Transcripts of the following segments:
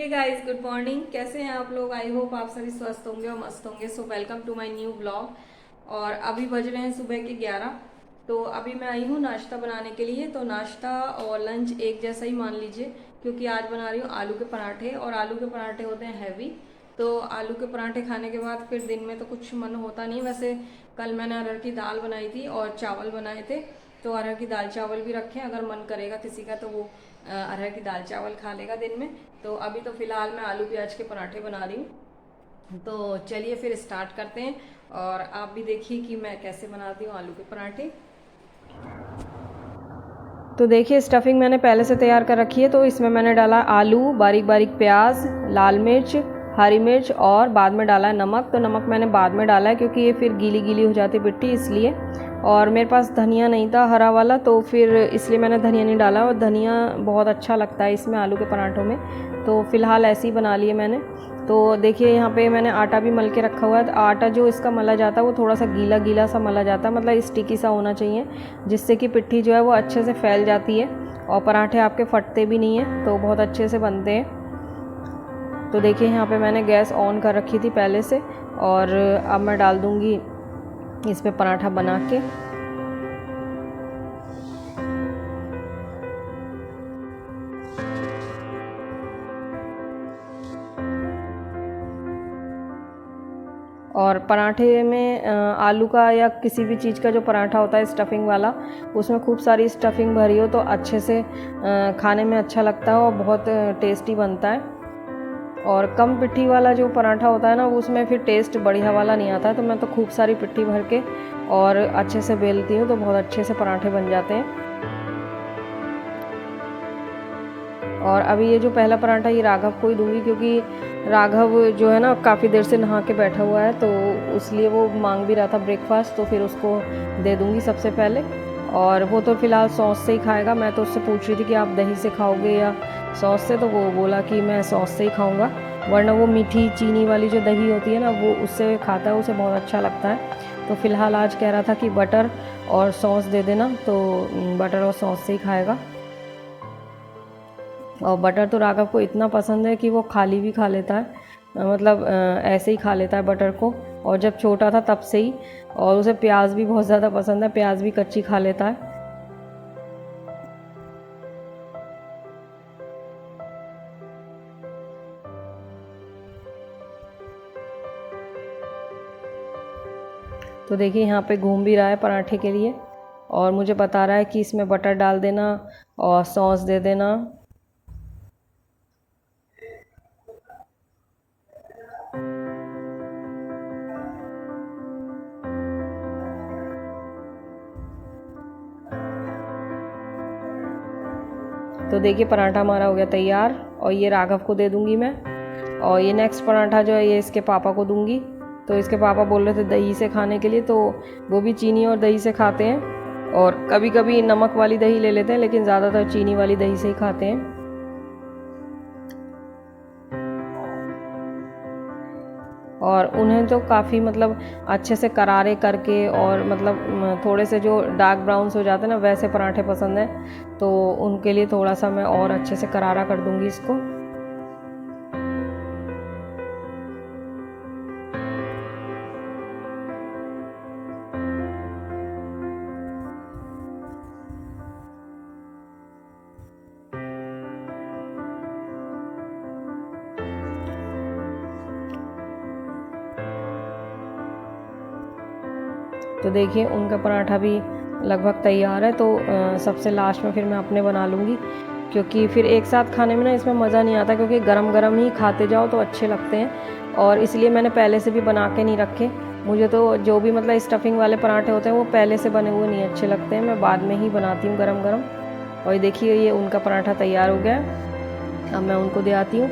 Hey guys, good morning. कैसे हैं आप लोग? आई होप आप सभी स्वस्थ होंगे और मस्त होंगे। So welcome to my new blog. और अभी बज रहे हैं सुबह के 11। तो अभी मैं आई हूँ नाश्ता बनाने के लिए। तो नाश्ता और लंच एक जैसा ही मान लीजिए, क्योंकि आज बना रही हूँ आलू के पराठे। और आलू के पराठे होते हैं हैवी। तो आलू के पराठे खाने के बाद फिर दिन में तो कुछ मन होता नहीं। वैसे कल मैंने अरहर की दाल बनाई थी और चावल बनाए थे। तो अरहर की दाल चावल भी रखे हैं, अगर मन करेगा किसी का तो वो अरहर की दाल चावल खा लेगा दिन में। तो अभी तो फिलहाल मैं आलू प्याज के पराठे बना रही हूँ। तो चलिए फिर स्टार्ट करते हैं, और आप भी देखिए कि मैं कैसे बनाती हूँ आलू के पराठे। तो देखिए, स्टफिंग मैंने पहले से तैयार कर रखी है। तो इसमें मैंने डाला आलू, बारीक बारीक प्याज, लाल मिर्च, हरी मिर्च, और बाद में डाला है नमक। तो नमक मैंने बाद में डाला है क्योंकि ये फिर गीली गीली हो जाती पिट्ठी, इसलिए। और मेरे पास धनिया नहीं था हरा वाला, तो फिर इसलिए मैंने धनिया नहीं डाला। और धनिया बहुत अच्छा लगता है इसमें आलू के पराठों में। तो फ़िलहाल ऐसे ही बना लिए मैंने। तो देखिए, यहाँ पे मैंने आटा भी मल के रखा हुआ है। तो आटा जो इसका मला जाता है वो थोड़ा सा गीला गीला सा मला जाता है, मतलब स्टिकी सा होना चाहिए, जिससे कि पिट्ठी जो है वो अच्छे से फैल जाती है और पराठे आपके फटते भी नहीं हैं, तो बहुत अच्छे से बनते हैं। तो देखिए, यहाँ पे मैंने गैस ऑन कर रखी थी पहले से, और अब मैं डाल दूँगी इसमें पराठा बना के। और पराठे में आलू का या किसी भी चीज़ का जो पराठा होता है स्टफिंग वाला, उसमें खूब सारी स्टफिंग भरी हो तो अच्छे से खाने में अच्छा लगता है और बहुत टेस्टी बनता है। और कम पिट्ठी वाला जो पराठा होता है ना, उसमें फिर टेस्ट बढ़िया वाला नहीं आता है। तो मैं तो खूब सारी पिट्ठी भर के और अच्छे से बेलती हूँ, तो बहुत अच्छे से पराठे बन जाते हैं। और अभी ये जो पहला पराठा ये राघव को ही दूंगी, क्योंकि राघव जो है ना काफ़ी देर से नहा के बैठा हुआ है, तो इसलिए वो मांग भी रहा था ब्रेकफास्ट, तो फिर उसको दे दूंगी सबसे पहले। और वो तो फ़िलहाल सॉस से ही खाएगा। मैं तो उससे पूछ रही थी कि आप दही से खाओगे या सॉस से, तो वो बोला कि मैं सॉस से ही खाऊँगा, वरना वो मीठी चीनी वाली जो दही होती है ना वो उससे खाता है, उसे बहुत अच्छा लगता है। तो फ़िलहाल आज कह रहा था कि बटर और सॉस दे देना, तो बटर और सॉस से ही खाएगा। और बटर तो राघव को इतना पसंद है कि वो खाली भी खा लेता है, मतलब ऐसे ही खा लेता है बटर को, और जब छोटा था तब से ही। और उसे प्याज भी बहुत ज़्यादा पसंद है, प्याज भी कच्ची खा लेता है। तो देखिए, यहाँ पे घूम भी रहा है पराठे के लिए, और मुझे बता रहा है कि इसमें बटर डाल देना और सॉस दे देना। तो देखिए, पराठा हमारा हो गया तैयार, और ये राघव को दे दूंगी मैं। और ये नेक्स्ट पराठा जो है ये इसके पापा को दूंगी। तो इसके पापा बोल रहे थे दही से खाने के लिए, तो वो भी चीनी और दही से खाते हैं, और कभी कभी नमक वाली दही ले लेते हैं, लेकिन ज़्यादातर चीनी वाली दही से ही खाते हैं। और उन्हें तो काफ़ी मतलब अच्छे से करारे करके, और मतलब थोड़े से जो डार्क ब्राउन्स हो जाते हैं ना वैसे पराठे पसंद हैं, तो उनके लिए थोड़ा सा मैं और अच्छे से करारा कर दूंगी इसको। तो देखिए, उनका पराठा भी लगभग तैयार है। तो सबसे लास्ट में फिर मैं अपने बना लूँगी, क्योंकि फिर एक साथ खाने में ना इसमें मज़ा नहीं आता, क्योंकि गरम गरम ही खाते जाओ तो अच्छे लगते हैं। और इसलिए मैंने पहले से भी बना के नहीं रखे। मुझे तो जो भी मतलब स्टफिंग वाले पराठे होते हैं वो पहले से बने हुए नहीं अच्छे लगते हैं, मैं बाद में ही बनाती हूँ गरम गरम। और देखिए, ये उनका पराठा तैयार हो गया है, अब मैं उनको दे आती हूँ।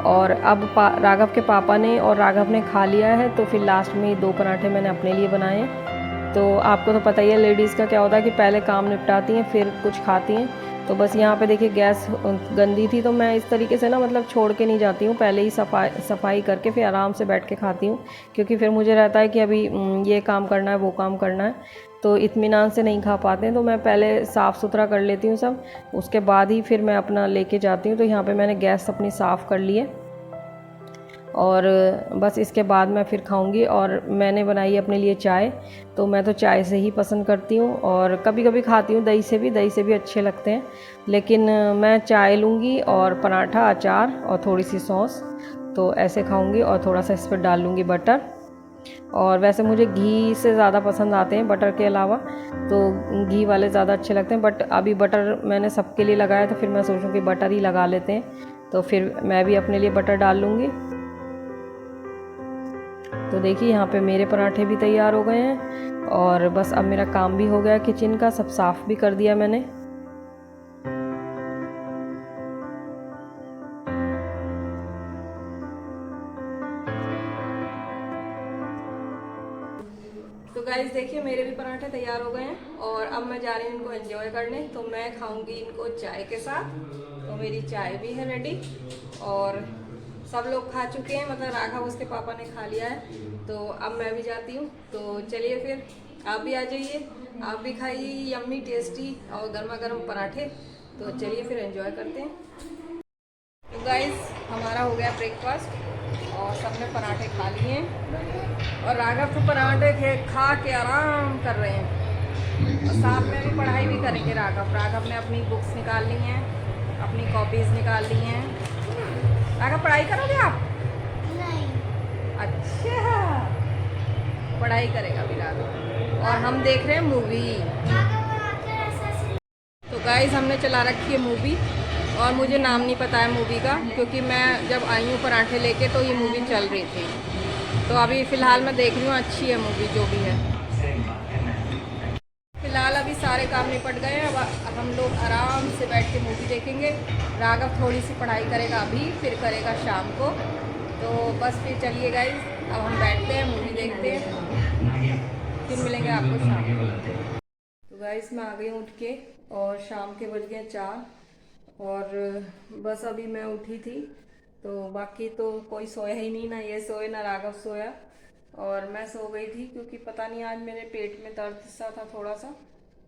और अब राघव के पापा ने और राघव ने खा लिया है, तो फिर लास्ट में 2 पराठे मैंने अपने लिए बनाए हैं। तो आपको तो पता ही है लेडीज़ का क्या होता है कि पहले काम निपटाती हैं फिर कुछ खाती हैं। तो बस यहाँ पे देखिए गैस गंदी थी, तो मैं इस तरीके से ना मतलब छोड़ के नहीं जाती हूँ, पहले ही सफाई करके फिर आराम से बैठ के खाती हूँ, क्योंकि फिर मुझे रहता है कि अभी ये काम करना है वो काम करना है, तो इत्मीनान से नहीं खा पाते हैं। तो मैं पहले साफ़ सुथरा कर लेती हूँ सब, उसके बाद ही फिर मैं अपना लेके जाती हूँ। तो यहाँ पे मैंने गैस अपनी साफ़ कर ली है और बस इसके बाद मैं फिर खाऊंगी। और मैंने बनाई अपने लिए चाय, तो मैं तो चाय से ही पसंद करती हूँ, और कभी कभी खाती हूँ दही से भी अच्छे लगते हैं, लेकिन मैं चाय लूँगी और पराठा, अचार और थोड़ी सी सॉस, तो ऐसे खाऊंगी। और थोड़ा सा इस पर डाल लूँगी बटर, और वैसे मुझे घी से ज़्यादा पसंद आते हैं बटर के अलावा, तो घी वाले ज़्यादा अच्छे लगते हैं। बट अभी बटर मैंने सबके लिए लगाया, तो फिर मैं सोचूं कि बटर ही लगा लेते हैं, तो फिर मैं भी अपने लिए बटर डाल लूँगी। तो देखिए यहाँ पे मेरे पराठे भी तैयार हो गए हैं, और बस अब मेरा काम भी हो गया किचन का, सब साफ़ भी कर दिया मैंने। तो गाइस देखिए मेरे भी पराठे तैयार हो गए हैं, और अब मैं जा रही हूँ इनको एंजॉय करने। तो मैं खाऊंगी इनको चाय के साथ, तो मेरी चाय भी है रेडी, और सब लोग खा चुके हैं, मतलब राघव उसके पापा ने खा लिया है, तो अब मैं भी जाती हूँ। तो चलिए फिर आप भी आ जाइए, आप भी खाइए यम्मी टेस्टी और गर्मा गर्म पराठे। तो चलिए फिर एंजॉय करते हैं। तो गाइस हमारा हो गया ब्रेकफास्ट, और सबने पराठे खा लिए हैं, और राघव तो पराठे खा के आराम कर रहे हैं, और साथ में भी पढ़ाई भी करेंगे। राघव ने अपनी बुक्स निकाल ली हैं, अपनी कॉपीज़ निकाल ली हैं। राघव पढ़ाई करोगे आप? नहीं। अच्छा, पढ़ाई करेगा भी राघव, और हम देख रहे हैं मूवी। तो गाइस हमने चला रखी है मूवी, और मुझे नाम नहीं पता है मूवी का, क्योंकि मैं जब आई हूँ पराठे लेके तो ये मूवी चल रही थी, तो अभी फ़िलहाल मैं देख रही हूँ, अच्छी है मूवी जो भी है। फ़िलहाल अभी सारे काम निपट गए हैं, अब हम लोग आराम से बैठ के मूवी देखेंगे। राघव थोड़ी सी पढ़ाई करेगा अभी, फिर करेगा शाम को। तो बस फिर चलिए गाइस, अब हम बैठते हैं मूवी देखते हैं, फिर मिलेंगे आपको शाम को। तो गाइस मैं आ गई उठ के, और शाम के बज गए 4, और बस अभी मैं उठी थी, तो बाकी तो कोई सोया ही नहीं, ना ये सोए ना राघव सोया, और मैं सो गई थी, क्योंकि पता नहीं आज मेरे पेट में दर्द सा था थोड़ा सा,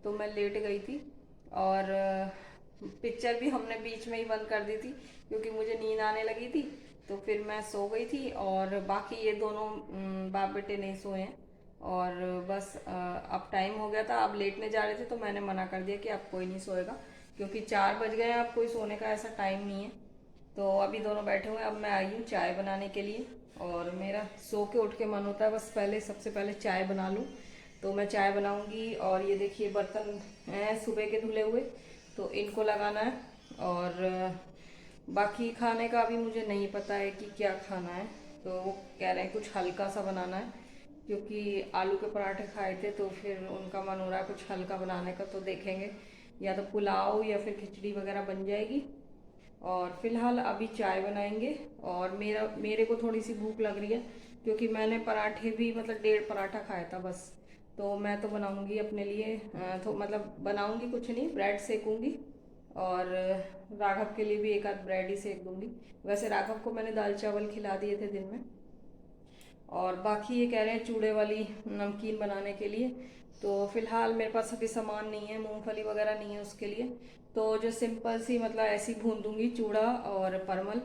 तो मैं लेट गई थी। और पिक्चर भी हमने बीच में ही बंद कर दी थी, क्योंकि मुझे नींद आने लगी थी, तो फिर मैं सो गई थी। और बाकी ये दोनों बाप बेटे नहीं सोए हैं, और बस अब टाइम हो गया था, अब लेटने जा रहे थे, तो मैंने मना कर दिया कि अब कोई नहीं सोएगा, क्योंकि 4 बज गए हैं, अब कोई सोने का ऐसा टाइम नहीं है। तो अभी दोनों बैठे हुए हैं, अब मैं आई हूँ चाय बनाने के लिए, और मेरा सो के उठ के मन होता है बस सबसे पहले चाय बना लूँ। तो मैं चाय बनाऊँगी, और ये देखिए बर्तन हैं सुबह के धुले हुए, तो इनको लगाना है। और बाकी खाने का अभी मुझे नहीं पता है कि क्या खाना है, तो वो कह रहे हैं कुछ हल्का सा बनाना है, क्योंकि आलू के पराठे खाए थे, तो फिर उनका मन हो रहा है कुछ हल्का बनाने का, तो देखेंगे या तो पुलाव या फिर खिचड़ी वगैरह बन जाएगी। और फिलहाल अभी चाय बनाएंगे, और मेरे को थोड़ी सी भूख लग रही है, क्योंकि मैंने पराठे भी मतलब 1.5 पराठा खाया था बस, तो मैं तो बनाऊंगी अपने लिए, तो मतलब बनाऊंगी कुछ नहीं, ब्रेड सेकूंगी, और राघव के लिए भी एक आध ब्रेड ही सेक दूंगी। वैसे राघव को मैंने दाल चावल खिला दिए थे दिन में। और बाकी ये कह रहे हैं चूड़े वाली नमकीन बनाने के लिए, तो फिलहाल मेरे पास अभी सामान नहीं है, मूंगफली वगैरह नहीं है उसके लिए, तो जो सिंपल सी मतलब ऐसी भून दूंगी चूड़ा और परमल,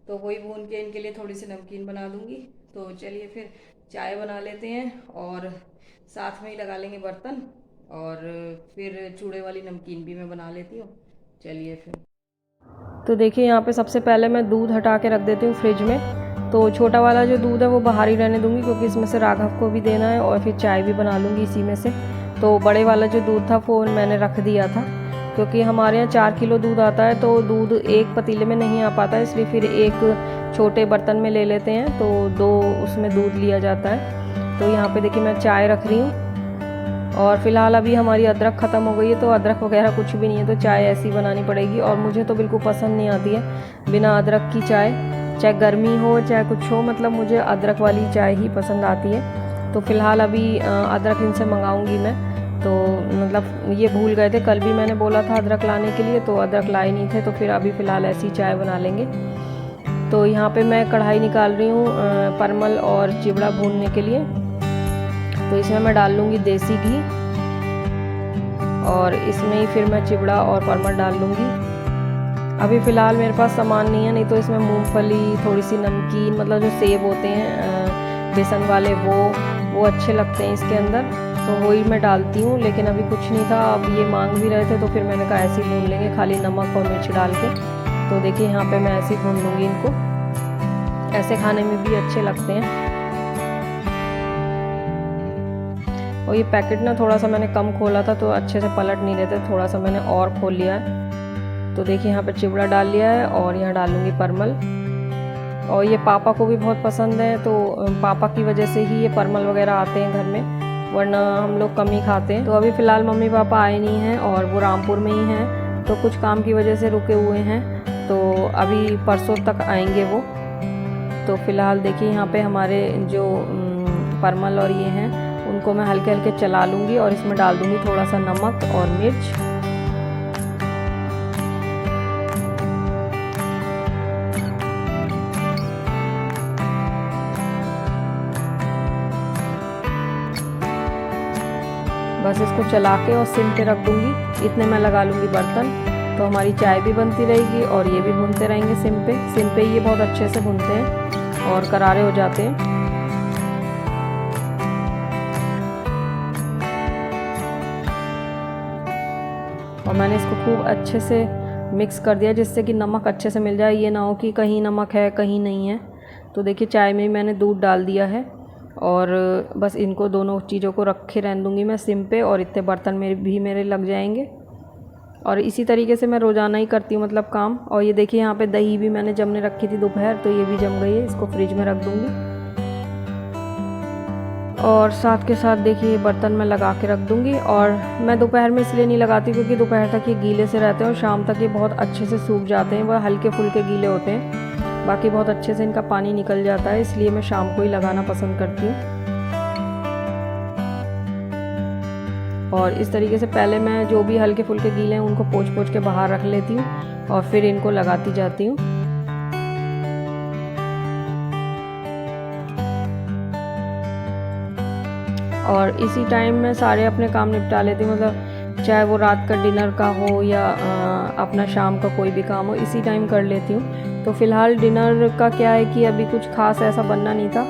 तो वही भून के इनके लिए थोड़ी सी नमकीन बना दूंगी। तो चलिए फिर चाय बना लेते हैं, और साथ में ही लगा लेंगे बर्तन, और फिर चूड़े वाली नमकीन भी मैं बना लेती हूँ। चलिए फिर। तो देखिए यहाँ पे सबसे पहले मैं दूध हटा के रख देती हूँ फ्रिज में, तो छोटा वाला जो दूध है वो बाहर ही रहने दूंगी, क्योंकि इसमें से राघव को भी देना है, और फिर चाय भी बना लूँगी इसी में से। तो बड़े वाला जो दूध था वो मैंने रख दिया था, क्योंकि हमारे यहाँ 4 किलो दूध आता है, तो दूध एक पतीले में नहीं आ पाता है, इसलिए फिर एक छोटे बर्तन में ले लेते हैं, तो 2 उसमें दूध लिया जाता है। तो यहाँ पे देखिए मैं चाय रख रही हूँ, और फिलहाल अभी हमारी अदरक ख़त्म हो गई है, तो अदरक वगैरह कुछ भी नहीं है, तो चाय ऐसी बनानी पड़ेगी, और मुझे तो बिल्कुल पसंद नहीं आती है बिना अदरक की चाय, चाहे गर्मी हो चाहे कुछ हो, मतलब मुझे अदरक वाली चाय ही पसंद आती है। तो फ़िलहाल अभी अदरक इनसे मंगाऊंगी मैं, तो मतलब ये भूल गए थे, कल भी मैंने बोला था अदरक लाने के लिए, तो अदरक लाए नहीं थे, तो फिर अभी फ़िलहाल ऐसी चाय बना लेंगे। तो यहाँ पे मैं कढ़ाई निकाल रही हूँ परमल और चिवड़ा भूनने के लिए। तो इसमें मैं डाल लूँगी देसी घी और इसमें ही फिर मैं चिवड़ा और परमल डाल लूँगी। अभी फ़िलहाल मेरे पास सामान नहीं है, नहीं तो इसमें मूंगफली, थोड़ी सी नमकीन, मतलब जो सेब होते हैं बेसन वाले, वो अच्छे लगते हैं इसके अंदर, तो वही मैं डालती हूँ। लेकिन अभी कुछ नहीं था, अब ये मांग भी रहे थे, तो फिर मैंने कहा ऐसे ही भून लेंगे खाली नमक और मिर्च डाल के। तो देखिए यहाँ पे मैं ऐसे ही भून लूँगी इनको, ऐसे खाने में भी अच्छे लगते हैं। और ये पैकेट ना थोड़ा सा मैंने कम खोला था, तो अच्छे से पलट नहीं रहे थे, थोड़ा सा मैंने और खोल लिया है। तो देखिए यहाँ पे चिवड़ा डाल लिया है और यहाँ डालूँगी परमल। और ये पापा को भी बहुत पसंद है, तो पापा की वजह से ही ये परमल वगैरह आते हैं घर में, वरना हम लोग कम ही खाते हैं। तो अभी फ़िलहाल मम्मी पापा आए नहीं हैं और वो रामपुर में ही हैं, तो कुछ काम की वजह से रुके हुए हैं, तो अभी परसों तक आएंगे वो। तो फ़िलहाल देखिए यहाँ पे हमारे जो परमल और ये हैं, उनको मैं हल्के हल्के चला लूँगी और इसमें डाल दूँगी थोड़ा सा नमक और मिर्च। बस इसको चला के और सिम पे रख दूँगी, इतने मैं लगा लूँगी बर्तन, तो हमारी चाय भी बनती रहेगी और ये भी भूनते रहेंगे सिम पे ये बहुत अच्छे से भूनते हैं और करारे हो जाते हैं। और मैंने इसको खूब अच्छे से मिक्स कर दिया, जिससे कि नमक अच्छे से मिल जाए, ये ना हो कि कहीं नमक है कहीं नहीं है। तो देखिए चाय में मैंने दूध डाल दिया है और बस इनको दोनों चीज़ों को रखे रहने दूँगी मैं सिम पे, और इतने बर्तन मेरे लग जाएंगे। और इसी तरीके से मैं रोज़ाना ही करती हूँ मतलब काम। और ये देखिए यहाँ पे दही भी मैंने जमने रखी थी दोपहर, तो ये भी जम गई है, इसको फ्रिज में रख दूँगी। और साथ के साथ देखिए बर्तन मैं लगा के रख दूँगी। और मैं दोपहर में इसलिए नहीं लगाती क्योंकि दोपहर तक ये गीले से रहते हैं और शाम तक ये बहुत अच्छे से सूख जाते हैं, वह हल्के फुल्के गीले होते हैं, बाकी बहुत अच्छे से इनका पानी निकल जाता है, इसलिए मैं शाम को ही लगाना पसंद करती हूँ। और इस तरीके से पहले मैं जो भी हल्के फुल्के गीले हैं उनको पोंछ पोंछ के बाहर रख लेती हूँ और फिर इनको लगाती जाती हूँ। और इसी टाइम में सारे अपने काम निपटा लेती हूँ, मतलब चाहे वो रात का डिनर का हो या अपना शाम का कोई भी काम हो, इसी टाइम कर लेती हूँ। तो फ़िलहाल डिनर का क्या है कि अभी कुछ खास ऐसा बनना नहीं था,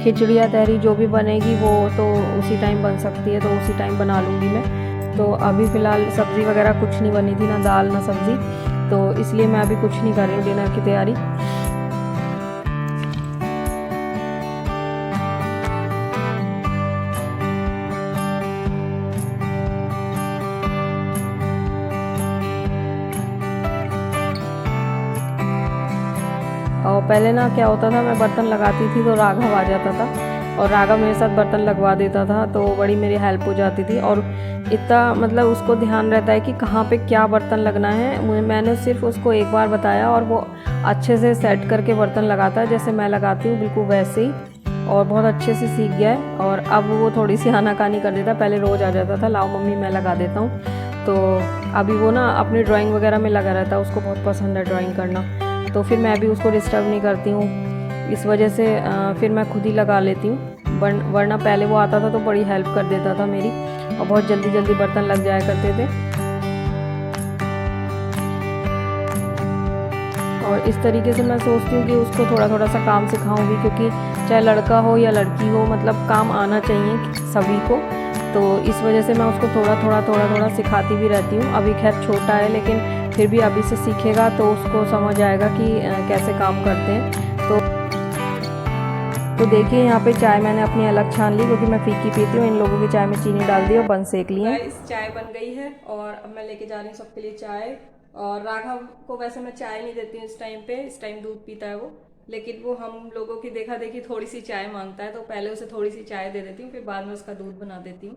खिचड़ी या तहरी जो भी बनेगी वो तो उसी टाइम बन सकती है, तो उसी टाइम बना लूँगी मैं। तो अभी फ़िलहाल सब्ज़ी वगैरह कुछ नहीं बनी थी, ना दाल ना सब्ज़ी, तो इसलिए मैं अभी कुछ नहीं कर रही हूँ डिनर की तैयारी। और पहले ना क्या होता था, मैं बर्तन लगाती थी तो राघव आ जाता था और राघव मेरे साथ बर्तन लगवा देता था, तो बड़ी मेरी हेल्प हो जाती थी। और इतना मतलब उसको ध्यान रहता है कि कहाँ पे क्या बर्तन लगना है, मैंने सिर्फ उसको एक बार बताया और वो अच्छे से सेट करके बर्तन लगाता है, जैसे मैं लगाती हूँ बिल्कुल वैसे ही, और बहुत अच्छे से सीख गया है। और अब वो थोड़ी सी आनाकानी कर देता, पहले रोज़ आ जाता था, लाओ मम्मी मैं लगा देता हूँ, तो अभी वो ना अपनी ड्राइंग वगैरह में लगा रहता है, उसको बहुत पसंद है ड्राइंग करना, तो फिर मैं भी उसको डिस्टर्ब नहीं करती हूँ, इस वजह से फिर मैं खुद ही लगा लेती हूँ। वरना पहले वो आता था तो बड़ी हेल्प कर देता था मेरी, और बहुत जल्दी जल्दी बर्तन लग जाया करते थे। और इस तरीके से मैं सोचती हूँ कि उसको थोड़ा थोड़ा सा काम सिखाऊँ भी, क्योंकि चाहे लड़का हो या लड़की हो, मतलब काम आना चाहिए सभी को, तो इस वजह से मैं उसको थोड़ा थोड़ा सिखाती भी रहती हूँ। अभी खैर छोटा है, लेकिन फिर भी अभी से सीखेगा तो उसको समझ आएगा कि कैसे काम करते हैं। तो देखिए यहाँ पे चाय मैंने अपनी अलग छान ली, क्योंकि मैं फीकी पीती हूँ, इन लोगों की चाय में चीनी डाल दी और बन सेक ली है। इस चाय बन गई है और अब मैं लेके जा रही हूँ सबके लिए चाय। और राघव को वैसे मैं चाय नहीं देती हूँ इस टाइम पे, इस टाइम दूध पीता है वो, लेकिन वो हम लोगों की देखा देखी थोड़ी सी चाय मांगता है, तो पहले उसे थोड़ी सी चाय दे देती हूँ, फिर बाद में उसका दूध बना देती हूँ।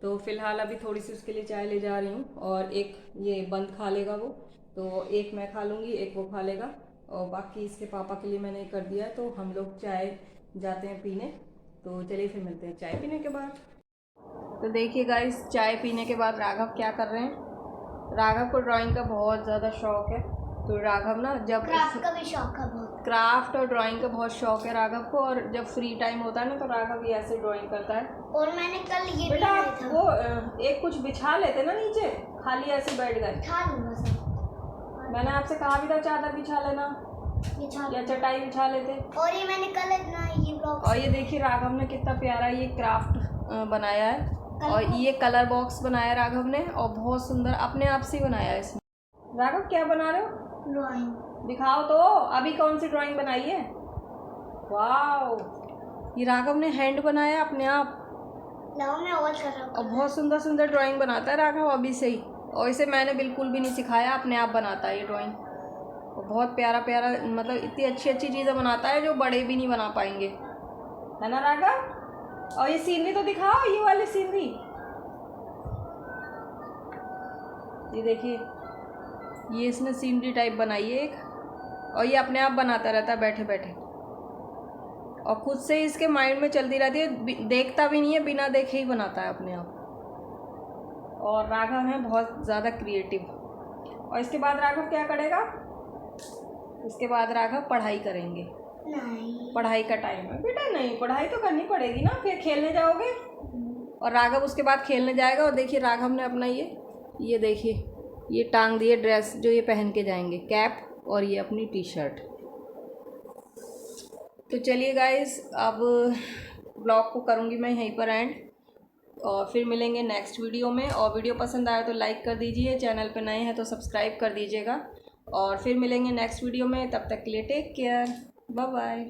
तो फिलहाल अभी थोड़ी सी उसके लिए चाय ले जा रही हूँ, और एक ये बंद खा लेगा वो, तो एक मैं खा लूँगी, एक वो खा लेगा, और बाकी इसके पापा के लिए मैंने कर दिया है। तो हम लोग चाय जाते हैं पीने, तो चलिए फिर मिलते हैं चाय पीने के बाद। तो देखिए गाइस, चाय पीने के बाद राघव क्या कर रहे हैं। राघव को ड्राइंग का बहुत ज़्यादा शौक है। तो राघव ना जब क्राफ्ट का भी शौक है बहुत। क्राफ्ट और ड्राइंग का बहुत शौक है राघव को, और जब फ्री टाइम होता है ना तो राघव ये ऐसे ड्राइंग करता है। और मैंने कल ये बेटा भी आप वो एक कुछ बिछा लेते ना नीचे, खाली ऐसे बैठ गए। बिछा लूंगा सब। मैंने आपसे कहा भी था चादर बिछा लेना या चटाई बिछा लेते। और ये मैंने कल इतना ये ब्लॉग। और ये देखिए राघव ने कितना प्यारा ये क्राफ्ट बनाया है, और ये कलर बॉक्स बनाया राघव ने, और बहुत सुंदर अपने आप से बनाया है इसने। राघव क्या बना रहे हो? ड्राइंग दिखाओ तो, अभी कौन सी ड्राइंग बनाई है? वाओ, ये राघव ने हैंड बनाया अपने आप। मैं और कर रहा हूँ। और बहुत सुंदर सुंदर ड्राइंग बनाता है राघव अभी से ही, और इसे मैंने बिल्कुल भी नहीं सिखाया, अपने आप बनाता है ये ड्राइंग। और बहुत प्यारा प्यारा, मतलब इतनी अच्छी अच्छी चीज़ें बनाता है जो बड़े भी नहीं बना पाएंगे, है ना राघव? और ये सीनरी तो दिखाओ, ये वाली सीनरी, ये देखिए, ये इसने सीनरी टाइप बनाई है एक, और ये अपने आप बनाता रहता है बैठे बैठे, और खुद से ही इसके माइंड में चलती रहती है, देखता भी नहीं है, बिना देखे ही बनाता है अपने आप। और राघव है बहुत ज़्यादा क्रिएटिव। और इसके बाद राघव क्या करेगा? इसके बाद राघव पढ़ाई करेंगे। नहीं, पढ़ाई का टाइम है बेटा। नहीं, पढ़ाई तो करनी पड़ेगी ना, फिर खेलने जाओगे। और राघव उसके बाद खेलने जाएगा। और देखिए राघव ने अपना ये देखिए, ये टांग दिए ड्रेस जो ये पहन के जाएंगे, कैप, और ये अपनी टी शर्ट। तो चलिए गाइस, अब ब्लॉग को करूँगी मैं यहीं पर एंड, और फिर मिलेंगे नेक्स्ट वीडियो में। और वीडियो पसंद आया तो लाइक कर दीजिए, चैनल पे नए हैं तो सब्सक्राइब कर दीजिएगा, और फिर मिलेंगे नेक्स्ट वीडियो में। तब तक के लिए टेक केयर, बाय बाय।